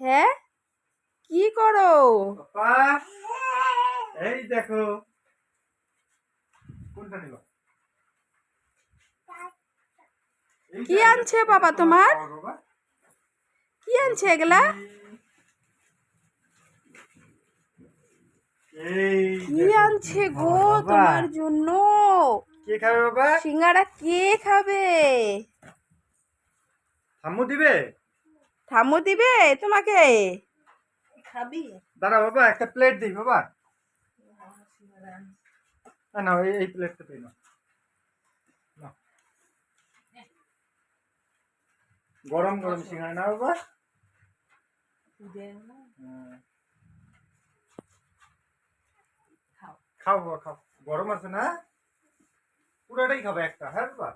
হ্যাঁ, কি করো? পাপা এই দেখো কোনটা নিবা? কি আনছে বাবা তোমার? কি আনছে এগুলা? কি আনছে গো তোমার জন্য? কে খাবে বাবা? সিঙ্গারা কে খাবে? ঠাম্মু দিবে? ঠাম্মু দিবে তোমাকে? খাবি? দাঁড়া বাবা, একটা প্লেট দিই বাবা। না এই প্লেটটা তুই না। গরম গরম সিঙ্গারা না বাবা? খাও বাবা খাও, গরম আছে না? পুরোটাই খাবে একটা, হ্যাঁ বাবা?